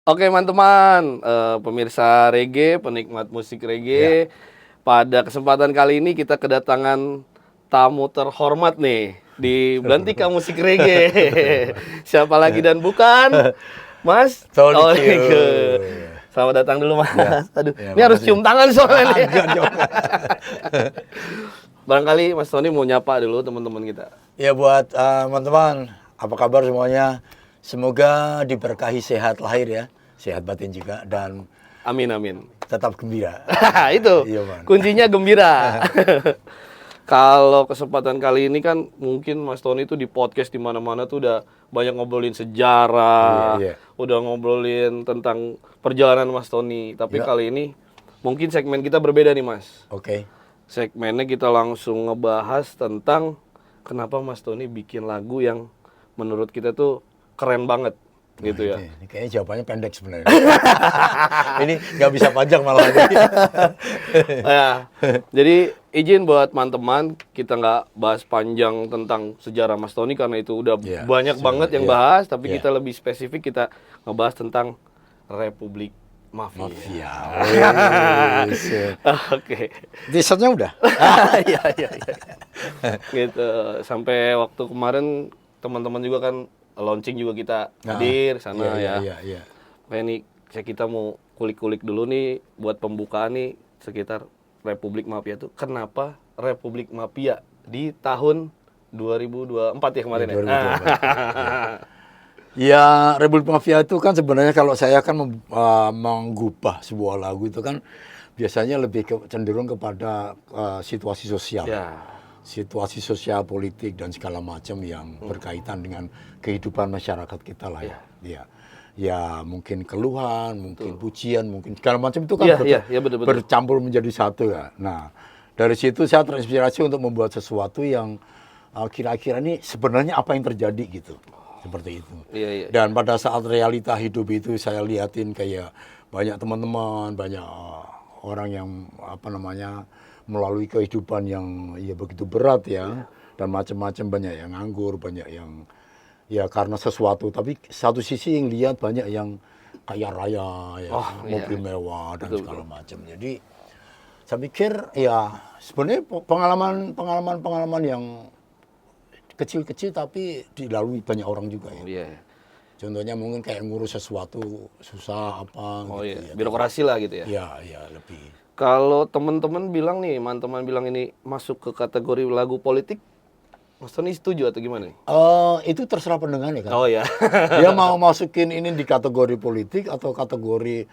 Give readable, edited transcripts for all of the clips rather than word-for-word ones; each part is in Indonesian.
Oke teman-teman, pemirsa reggae, penikmat musik reggae, pada kesempatan kali ini kita kedatangan tamu terhormat nih di Belantika Musik Reggae. Siapa lagi dan bukan Mas Tolike. Selamat datang dulu Mas. Ya. Aduh, Ya, ini harus makasih. cium tangan soalnya nih. Enggak dong. Barangkali Mas Tony mau nyapa dulu teman-teman kita. Ya buat teman-teman, apa kabar semuanya? Semoga diberkahi sehat lahir ya, sehat batin juga dan Amin amin. tetap gembira. Itu Iya, Bang. kuncinya gembira. Kalau kesempatan kali ini kan mungkin Mas Tony itu di podcast di mana-mana tuh udah banyak ngobrolin sejarah, Iya. udah ngobrolin tentang perjalanan Mas Tony. Tapi Ya. kali ini mungkin segmen kita berbeda nih Mas. Oke. Segmennya kita langsung ngebahas tentang kenapa Mas Tony bikin lagu yang menurut kita tuh keren banget gitu ya. Ini kayaknya jawabannya pendek sebenarnya. Ini nggak bisa panjang malah ini. Ya, jadi izin buat teman-teman kita nggak bahas panjang tentang sejarah Mas Tony karena itu udah Iya, banyak sudah, banget yang iya. bahas, tapi Iya. kita lebih spesifik kita ngebahas tentang Republik Mafia. Ya. Oke. T-shirtnya udah. Iya, iya, iya. Gitu. Sampai waktu kemarin teman-teman juga kan launching juga kita hadir sana ya. Iya. Kayak nih kita mau kulik-kulik dulu nih buat pembukaan nih sekitar Republik Mafia tuh. Kenapa Republik Mafia di tahun 2024 ya kemarin ya? 2024. Ya, Republik Mafia itu kan sebenarnya kalau saya kan menggubah sebuah lagu itu kan biasanya lebih cenderung kepada situasi sosial. Ya. Situasi sosial, politik dan segala macam yang berkaitan dengan kehidupan masyarakat kita lah ya. Ya mungkin keluhan, mungkin pujian, mungkin segala macam itu kan betul. bercampur menjadi satu ya. Nah, dari situ saya terinspirasi untuk membuat sesuatu yang kira-kira ini sebenarnya apa yang terjadi gitu. Seperti itu. Iya. Dan pada saat realita hidup itu saya liatin kayak banyak teman-teman, banyak orang yang melalui kehidupan yang ya begitu berat ya, dan macam-macam, banyak yang nganggur, banyak yang ya karena sesuatu, tapi satu sisi yang lihat banyak yang kaya raya ya, mobil mewah dan segala macam. Jadi saya pikir ya sebenarnya pengalaman yang kecil-kecil tapi dilalui banyak orang juga ya. Iya. Contohnya mungkin kayak ngurus sesuatu susah apa gitu ya. Birokrasi lah gitu ya. Ya lebih. Kalau teman-teman bilang nih, teman-teman bilang ini masuk ke kategori lagu politik, Mas Tony setuju atau gimana nih? Itu terserah pendengarnya kan. Oh ya. Dia mau masukin ini di kategori politik atau kategori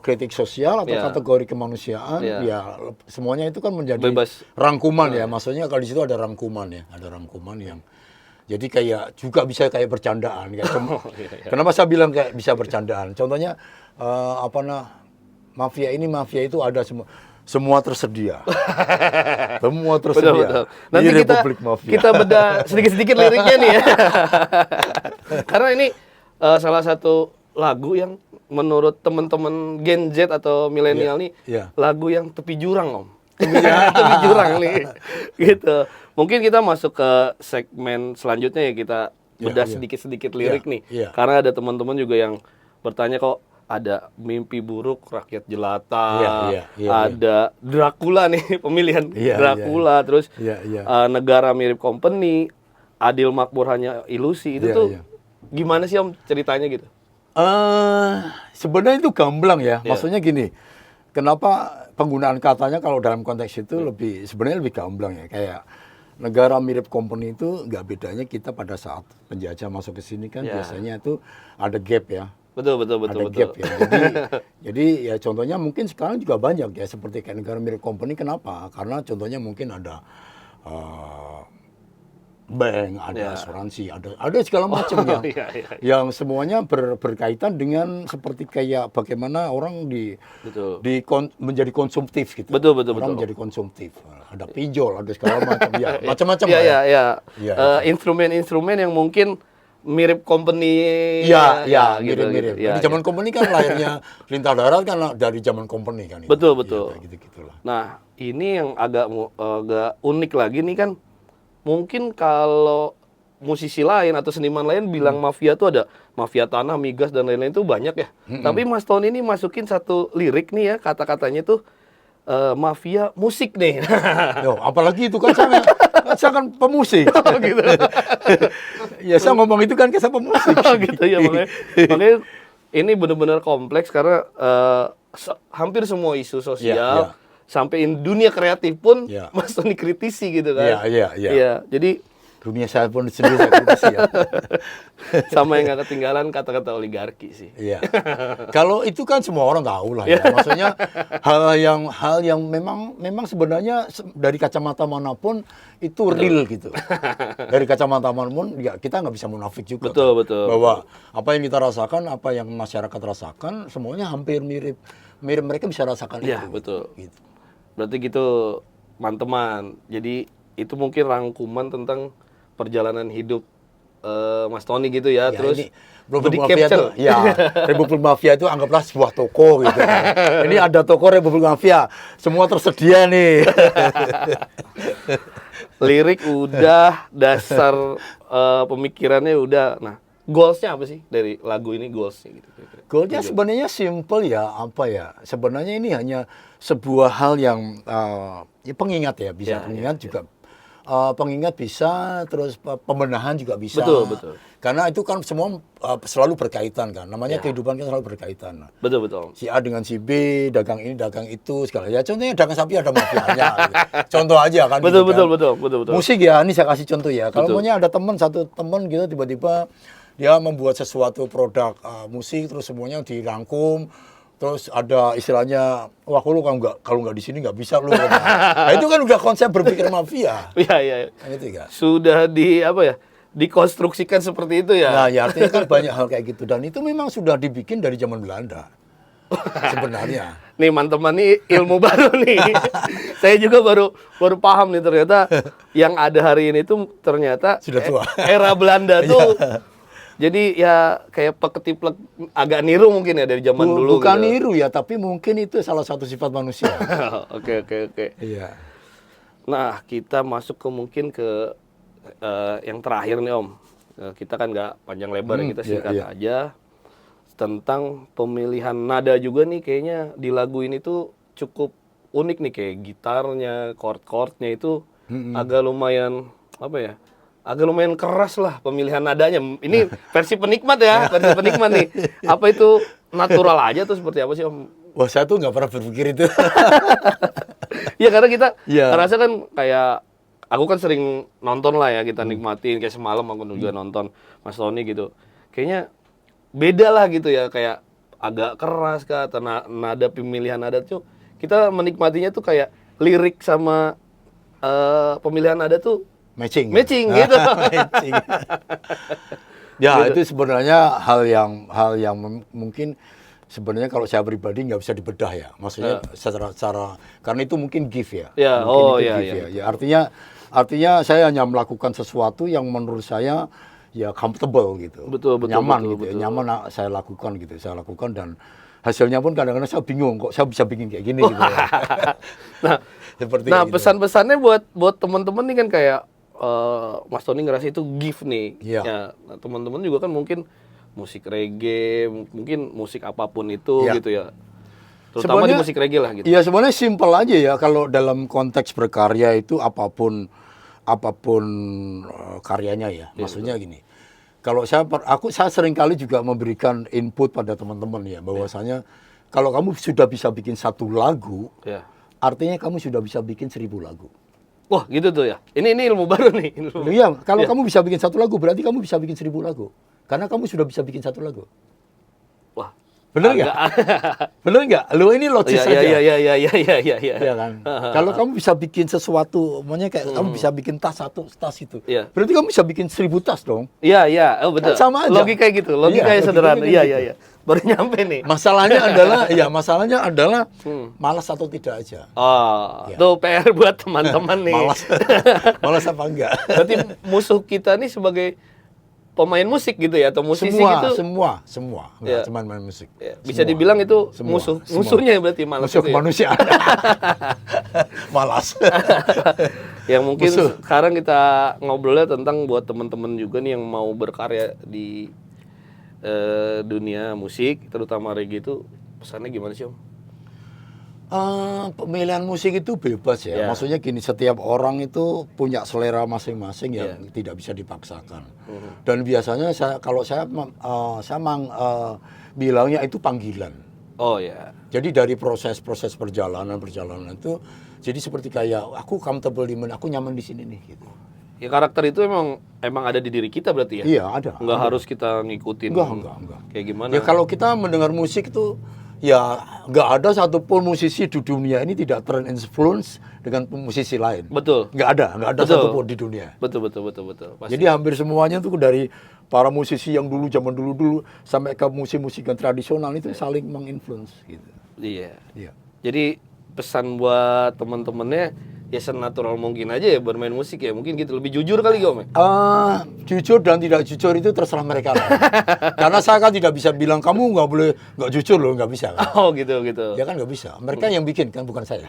kritik sosial atau kategori kemanusiaan, ya semuanya itu kan menjadi Bebas. rangkuman ya. Maksudnya kalau di situ ada rangkuman ya, ada rangkuman yang jadi kayak juga bisa kayak bercandaan. Kayak Kenapa saya bilang kayak bisa bercandaan? Contohnya mafia itu ada semua tersedia. Semua tersedia. Betul. Nanti kita bedah sedikit-sedikit liriknya nih ya. Karena ini salah satu lagu yang menurut teman-teman Gen Z atau milenial nih lagu yang tepi jurang, Om. Tepi jurang nih. Gitu. Mungkin kita masuk ke segmen selanjutnya ya, kita bedah sedikit-sedikit lirik nih. Karena ada teman-teman juga yang bertanya kok ada mimpi buruk rakyat jelata, ada Dracula nih, pemilihan Dracula, terus negara mirip company, adil makmur hanya ilusi, itu tuh gimana sih Om ceritanya gitu? Sebenarnya itu gamblang ya, maksudnya gini, kenapa penggunaan katanya kalau dalam konteks itu sebenarnya lebih gamblang ya, kayak negara mirip company itu nggak bedanya kita pada saat penjajah masuk ke sini kan biasanya itu ada gap ya. Betul. Gap ya. Jadi ya contohnya mungkin sekarang juga banyak ya seperti kayak negara mirip company. Kenapa? Karena contohnya mungkin ada bank, ada asuransi, ada segala macam yang semuanya berkaitan dengan seperti kayak bagaimana orang menjadi konsumtif gitu. Betul. Orang menjadi konsumtif. Ada pinjol, ada segala macam macam-macam. Instrumen-instrumen yang mungkin mirip company. Mirip. Di zaman company kan lahirnya Lintah Darat kan dari zaman company kan. Betul. Gitu-gitulah. Nah, ini yang agak unik lagi nih kan, mungkin kalau musisi lain atau seniman lain bilang mafia tuh ada mafia tanah, migas dan lain-lain tuh banyak ya. Tapi Mas Tony ini masukin satu lirik nih ya, kata-katanya tuh mafia musik nih. Yo, apalagi itu kan saya kan pemusik. Oh, gitu. Ya saya ngomong itu kan saya pemusik. Oh, gitu ya, makanya ini benar-benar kompleks karena hampir semua isu sosial sampai dunia kreatif pun Mas Tony kritisi gitu kan. Iya. Jadi dunia saya pun sendiri saya kritisi ya. Sama yang nggak ketinggalan kata-kata oligarki sih. Iya. Kalau itu kan semua orang tahu lah ya. Maksudnya hal yang memang sebenarnya dari kacamata manapun itu real gitu. Dari kacamata manapun ya kita nggak bisa munafik juga. Betul. Bahwa apa yang kita rasakan, apa yang masyarakat rasakan, semuanya hampir mirip mereka bisa rasakan itu. Iya, betul. Gitu. Berarti gitu, teman-teman. Jadi itu mungkin rangkuman tentang perjalanan hidup Mas Tony gitu ya. Terus Republik Mafia itu, Republik Mafia itu anggaplah sebuah toko gitu. Ini ada toko Republik Mafia, semua tersedia nih. Lirik udah, dasar pemikirannya udah. Nah, goalsnya apa sih dari lagu ini, goalsnya gitu? Goalnya sebenarnya simple ya, apa ya? Sebenarnya ini hanya sebuah hal yang ya pengingat ya, bisa pengingat juga. Pengingat bisa, terus pembenahan juga bisa. Betul. Karena itu kan semua selalu berkaitan kan. Namanya kehidupan kan selalu berkaitan. Betul. Si A dengan si B, dagang ini, dagang itu, segala. Ya contohnya dagang sapi ada mafianya. Gitu. Contoh aja kan. Betul. Musik ya, ini saya kasih contoh ya. Kalau maunya ada satu teman gitu tiba-tiba dia membuat sesuatu produk musik, terus semuanya dirangkum. Terus ada istilahnya, wah kalau nggak di sini nggak bisa lu. Nah itu kan udah konsep berpikir mafia. Iya. Gitu kan. Sudah dikonstruksikan seperti itu ya. Nah ya artinya kan banyak hal kayak gitu dan itu memang sudah dibikin dari zaman Belanda. Sebenarnya. Nih teman-teman nih ilmu baru nih. Saya juga baru paham nih ternyata yang ada hari ini tuh ternyata sudah tua. Era Belanda tuh. Jadi ya kayak peketiplek agak niru mungkin ya dari zaman dulu. Bukan gitu. niru ya, tapi mungkin itu salah satu sifat manusia. Oke. Iya. Nah kita masuk mungkin ke yang terakhir nih Om. Kita kan nggak panjang lebar, kita singkat aja. Tentang pemilihan nada juga nih kayaknya di lagu ini tuh cukup unik nih, kayak gitarnya, chord-chordnya itu agak lumayan agak lumayan keras lah pemilihan nadanya. Ini versi penikmat ya, versi penikmat nih. Apa itu natural aja tuh seperti apa sih Om? Wah saya tuh nggak pernah berpikir itu. Ya karena kita ngerasa kan kayak, aku kan sering nonton lah ya, kita nikmatin. Kayak semalam aku juga nonton Mas Tony gitu. Kayaknya beda lah gitu ya, kayak agak keras kah, atau nada pemilihan nada tuh. Kita menikmatinya tuh kayak lirik sama pemilihan nada tuh matching gitu. Matching. Ya gitu. Itu sebenarnya hal yang mungkin sebenarnya kalau saya pribadi nggak bisa dibedah ya. Maksudnya secara karena itu mungkin gift ya. Ya, Ya artinya saya hanya melakukan sesuatu yang menurut saya ya comfortable gitu. Betul, nyaman gitu. betul. Nyaman saya lakukan dan hasilnya pun kadang-kadang saya bingung kok saya bisa bikin kayak gini gitu. Nah, pesan-pesannya buat teman-teman nih kan kayak Mas Tony ngerasa itu gift nih. Iya. Ya, teman-teman juga kan mungkin musik reggae, mungkin musik apapun itu gitu ya. Terutama di musik reggae lah gitu. Iya, sebenarnya simpel aja ya kalau dalam konteks berkarya itu apapun karyanya ya. Maksudnya gini. Kalau saya sering kali juga memberikan input pada teman-teman ya bahwasanya kalau kamu sudah bisa bikin satu lagu, artinya kamu sudah bisa bikin 1000 lagu. Wah gitu tuh ya. Ini ilmu baru nih. Iya, kalau kamu bisa bikin satu lagu, berarti kamu bisa bikin 1000 lagu. Karena kamu sudah bisa bikin satu lagu. Wah, bener nggak? Bener nggak? Lo ini logis saja. Iya kan. Kalau kamu bisa bikin sesuatu, maunya kayak kamu bisa bikin tas itu. Berarti kamu bisa bikin 1000 tas dong. Iya. Oh betul. Kan sama aja. Logika gitu. Logikanya sederhana. Iya. Baru nyampe nih. Masalahnya adalah malas atau tidak aja. Tuh PR buat teman-teman nih. Malas apa enggak? Berarti musuh kita nih sebagai pemain musik gitu ya atau musisi semua, gitu. semua. Ya. Nggak cuma main musik. Ya, bisa dibilang itu Semua. musuhnya berarti malas Musuh itu ya. kemanusiaan. Malas. Yang mungkin Musuh. sekarang kita ngobrolnya tentang buat teman-teman juga nih yang mau berkarya di dunia musik, terutama reggae itu pesannya gimana sih Om? Pemilihan musik itu bebas ya. Ya. Maksudnya gini, setiap orang itu punya selera masing-masing yang tidak bisa dipaksakan. Dan biasanya kalau saya bilangnya itu panggilan. Oh ya. Jadi dari proses perjalanan itu, jadi seperti kayak aku comfortable di mana, aku nyaman di sini nih gitu. Ya karakter itu emang ada di diri kita berarti ya? Iya ada. Nggak harus kita ngikutin. Enggak. Kayak gimana? Ya kalau kita mendengar musik itu, ya nggak ada satupun musisi di dunia ini tidak terinfluence dengan musisi lain. Betul. Nggak ada Betul. satupun di dunia. Betul. Pasti. Jadi hampir semuanya tuh dari para musisi yang zaman dulu sampai ke musik-musik yang tradisional itu saling menginfluence gitu. Iya. Iya. Jadi pesan buat teman-temannya ya senatural mungkin aja ya bermain musik ya, mungkin gitu, lebih jujur kali Om ya? Jujur dan tidak jujur itu terserah mereka lah. Karena saya kan tidak bisa bilang kamu nggak jujur loh, nggak bisa kan. Oh gitu. Ya kan nggak bisa. Mereka yang bikin kan, bukan saya.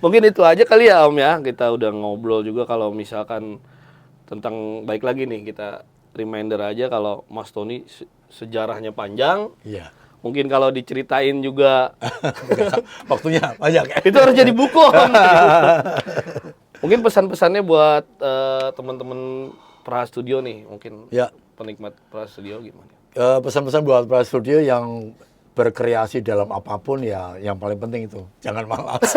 Mungkin itu aja kali ya Om ya, kita udah ngobrol juga kalau misalkan tentang, baik lagi nih kita reminder aja kalau Mas Tony sejarahnya panjang. Iya. Mungkin kalau diceritain juga Waktunya banyak ya. itu harus jadi buku Om. Mungkin pesan-pesannya buat teman-teman Praha Studio nih, mungkin Ya. penikmat Praha Studio gimana? Pesan-pesan buat para studio yang berkreasi dalam apapun ya, yang paling penting itu jangan malas.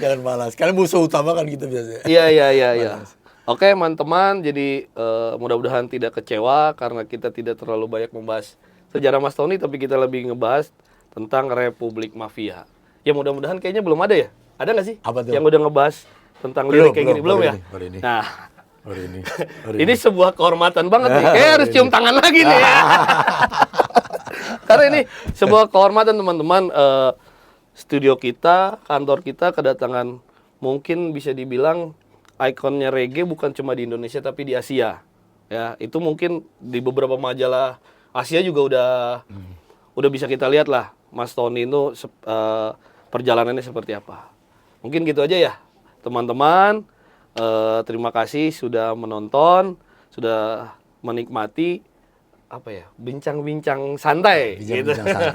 Jangan malas. Karena musuh utama kan gitu biasanya. Iya. Oke teman-teman, jadi mudah-mudahan tidak kecewa karena kita tidak terlalu banyak membahas sejarah Mas Tony, tapi kita lebih ngebahas tentang Republik Mafia. Ya mudah-mudahan kayaknya belum ada ya? Ada nggak sih? Apa tuh? Yang udah ngebahas tentang lirik kayak gini? Belum ya? Baru ini. Nah, Baru ini. ini sebuah kehormatan banget nih. Kayak harus cium tangan lagi nih ya. Karena ini sebuah kehormatan teman-teman. Studio kita, kantor kita kedatangan mungkin bisa dibilang ikonnya reggae bukan cuma di Indonesia tapi di Asia. Ya, itu mungkin di beberapa majalah Asia juga udah bisa kita lihat lah Mas Tony itu perjalanannya seperti apa. Mungkin gitu aja ya teman-teman. Terima kasih sudah menonton, sudah menikmati bincang-bincang santai. Bincang-bincang santai.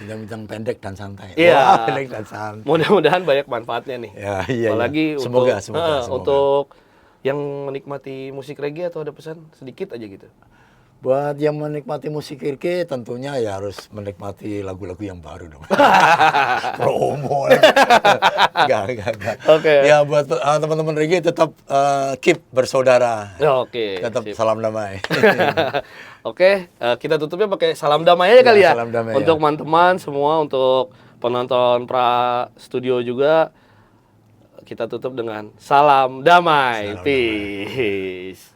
Bincang-bincang pendek dan santai. Iya. Wah, pendek dan santai. Mudah-mudahan banyak manfaatnya nih. Ya, iya. Apalagi Semoga. untuk yang menikmati musik reggae, atau ada pesan sedikit aja gitu. Buat yang menikmati musik reggae tentunya ya harus menikmati lagu-lagu yang baru dong. Promo lagi. Enggak. Oke. Ya buat teman-teman reggae tetap keep bersaudara. Oke. Tetap Sip. salam damai. Oke, kita tutupnya pakai salam damai aja kali ya. Salam damai, untuk ya. teman-teman semua, untuk penonton Pra Studio juga, kita tutup dengan salam damai. Salam damai. Peace.